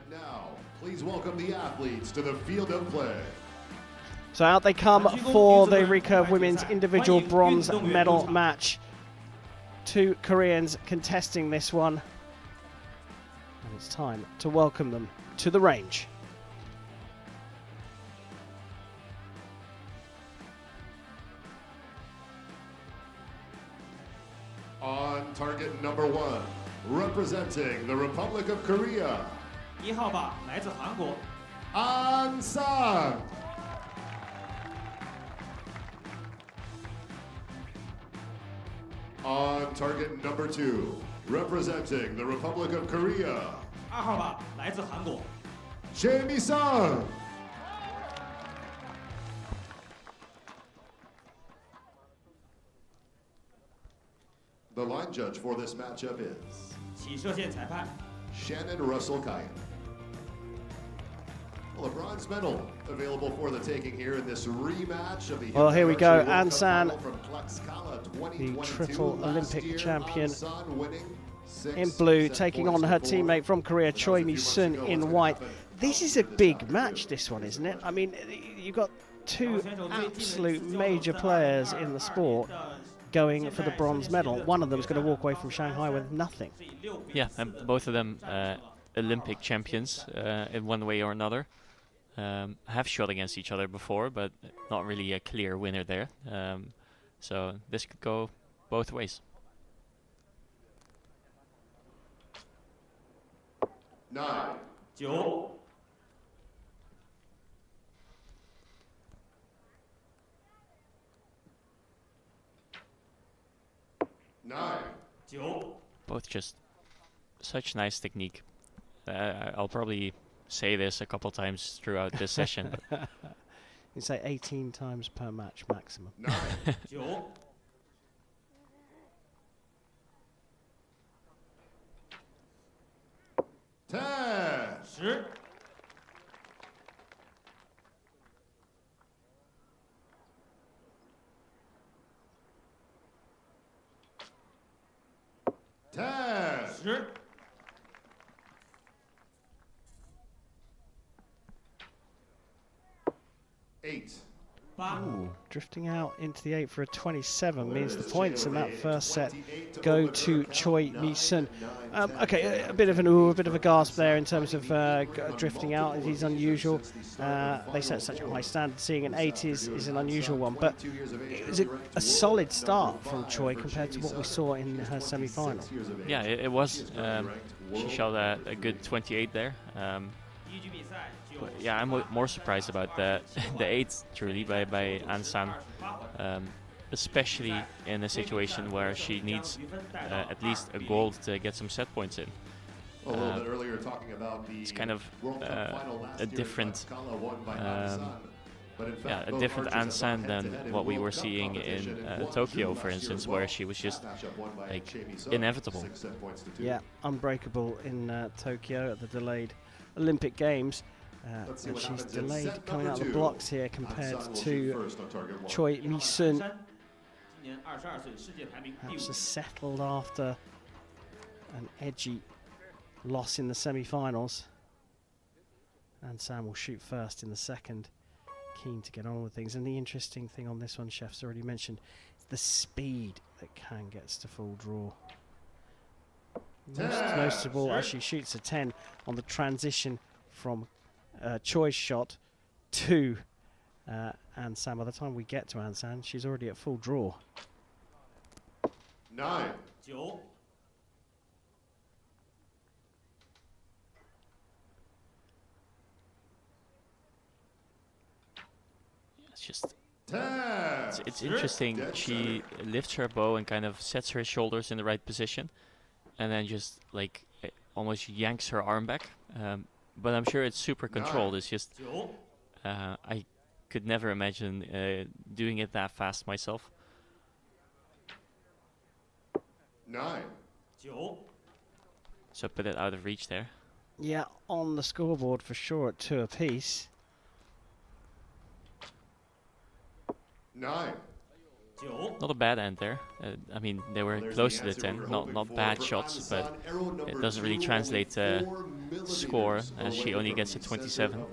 And now, please welcome the athletes to the field of play. So out they come for the recurve women's individual bronze medal match. Two Koreans contesting this one. And it's time to welcome them to the range. On target number 1, representing the Republic of Korea, 1号吧，来自韩国。 An Sang. On target number 2, representing the Republic of Korea, 2号吧，来自韩国。 Choi Misun. The line judge for this matchup is 起射线裁判 Shannon Russell Kyan. Well, a bronze medal available for the taking here in this rematch of the. Well, here we go. Archery World An Cup San, final from Tlaxcala the 2022. triple Last Olympic year, champion, An San winning 6 in blue, set taking points on her to 4. teammate from Korea, But that Choi was a few months Misun, ago. in What's white. gonna happen This is a big match, this one, isn't it? I mean, you've got two absolute major players in the sport going for the bronze medal. One of them is going to walk away from Shanghai with nothing. Yeah, and both of them Olympic champions in one way or another. Have shot against each other before, but not really a clear winner there. So this could go both ways. 9, 9 9. 9 Both just such nice technique. I'll probably say this a couple times throughout this session. But You say 18 times per match maximum. 9. 9 10. 10 10. 10 8. 8 Ooh, drifting out into the 8 for a 27 means the points in that first set go to Choi Misun. Okay, a bit of an ooh, a bit of a gasp there in terms of drifting out. It is unusual. They set such a high standard. Seeing an 8 is an unusual one, but it was a solid start from Choi compared to what we saw in her semi-final. yeah, it was. She shot a good 28 there. But yeah, I'm more surprised about the 8 truly by An San, especially in a situation where she needs at least a gold to get some set points in. A little bit earlier talking about the It's kind of World Cup final last a year in different, Tlaxcala, won by An San. But in fact, a both different archers An have San gone than head-to-head in what we World were Cup seeing in competition and won Tokyo, two for last instance, year where as she was just well. Matchup won by like Choi Misun, inevitable. 6 set points to 2. Yeah, unbreakable in Tokyo at the delayed Olympic Games. Let's see And what she's happens in delayed set coming number out of the 2. blocks here An compared San will shoot to first on target 1. Choi Misun. 今年22岁，世界排名第 Perhaps 5 has。 settled after an edgy loss in the semi-finals. And Sam will shoot first in the second. Keen to get on with things. And the interesting thing on this one, Chef's already mentioned, is the speed that Kang gets to full draw. Most noticeable as she shoots a 10 on the transition from Choi's shot to An San. By the time we get to An San, she's already at full draw. 9. 9 It's just 10. it's interesting. She lifts her bow and kind of sets her shoulders in the right position, and then just like almost yanks her arm back. But I'm sure it's super controlled. It's just 9 I could never imagine doing it that fast myself. 9. 9 So put it out of reach there. Yeah, on the scoreboard for sure at 2 apiece. 9. Not a bad end there. I mean, they were close to the 10, not bad shots, but it doesn't really translate to score as she only gets a 27.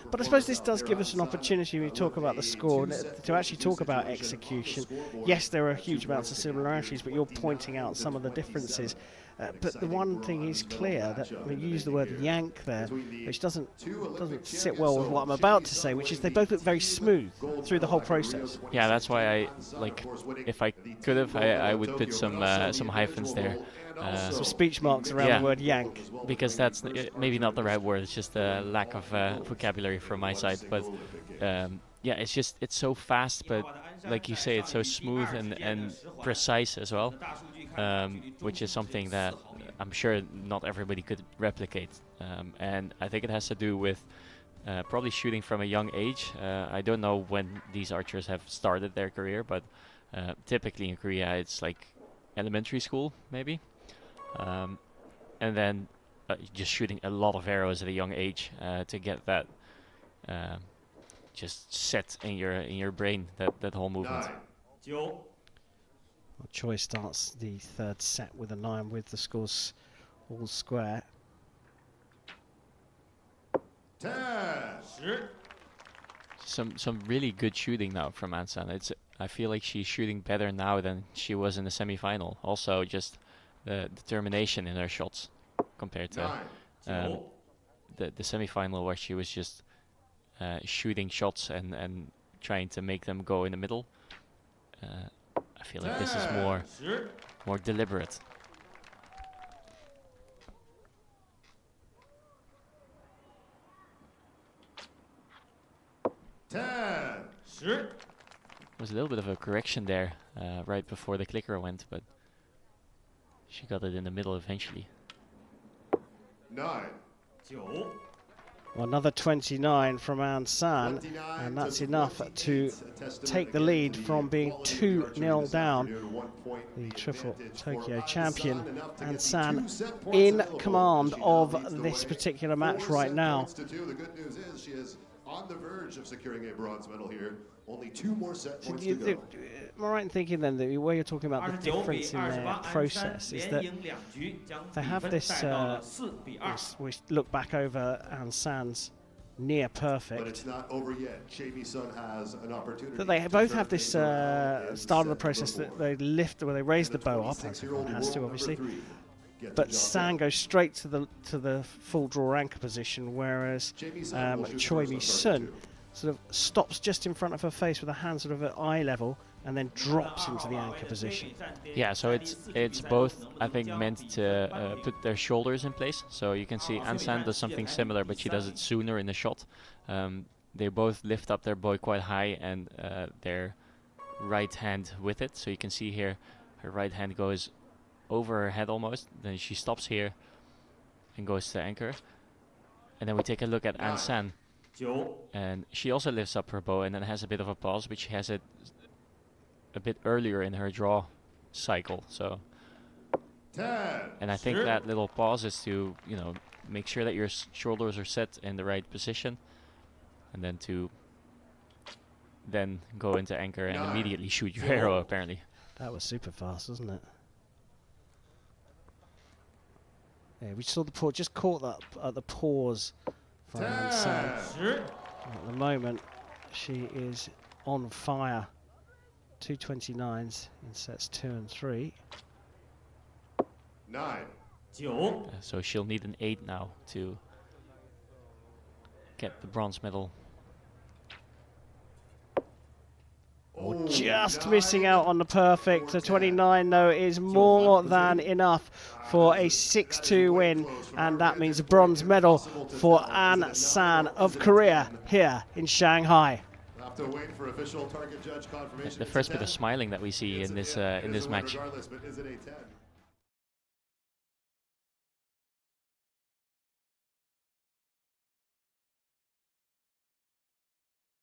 But I suppose this does give us an opportunity when we talk about the score to actually talk about execution. Yes, there are huge amounts of similarities, but you're pointing out some of the differences. But the one thing is clear that we use the word yank there, which doesn't sit well with what I'm about to say, which is they both look very smooth through the whole process. Yeah, that's why I like. If I could have, I would put some hyphens there. Some speech marks around the word yank. Because that's maybe not the right word. It's just a lack of vocabulary from my side. But yeah, it's so fast, but like you say, it's so smooth and precise as well. Which is something that I'm sure not everybody could replicate. And I think it has to do with probably shooting from a young age. I don't know when these archers have started their career, but typically in Korea it's like elementary school maybe. And then just shooting a lot of arrows at a young age to get that just set in your brain, that whole movement. Well, Choi starts the third set with a 9 with the scores all square. 10. Some really good shooting now from Ansan. I feel like she's shooting better now than she was in the semi-final. Also, just the determination in her shots compared to the semi-final where she was just shooting shots and trying to make them go in the middle. I feel like this is more deliberate. There was a little bit of a correction there right before the clicker went, but she got it in the middle eventually. 9. Well, another 29 from Ansan, and that's enough to take the lead from being 2-0 down. The triple Tokyo champion, Ansan, in command of this particular match right now. The good news is she is on the verge of securing a bronze medal here. Only 2 more set points to go. Am I right in thinking then that where you're talking about the difference in their process is that they have this, we look back over Ansan's near perfect. But it's not over yet. Choi Misun has an opportunity. That they both have this start of the process that they lift, where they raise the bow up, as everyone has to obviously. But San goes straight to the full draw anchor position, whereas Choi Misun sort of stops just in front of her face with her hand sort of at eye level and then drops into the anchor position. Yeah, so it's both, I think, meant to put their shoulders in place. So you can see Ansan does something similar, but she does it sooner in the shot. They both lift up their bow quite high and their right hand with it. So you can see here her right hand goes over her head almost. Then she stops here and goes to anchor. And then we take a look at Ansan. And she also lifts up her bow and then has a bit of a pause, but she has it a bit earlier in her draw cycle. So, and I think that little pause is to, you know, make sure that your shoulders are set in the right position, and then to go into anchor and immediately shoot your arrow. Apparently, that was super fast, wasn't it? Yeah, we saw the pause, just caught that at the pause from Ansan. At the moment, she is on fire. 229s in sets 2 and 3. 9. So she'll need an 8 now to get the bronze medal. Oh, just missing out on the perfect. The 29 though is more than enough for a 6-2 win, and that means a bronze medal for Ansan of Korea here in Shanghai. To wait for official target judge confirmation. The first bit of smiling that we see in this match. Regardless, but is it a 10?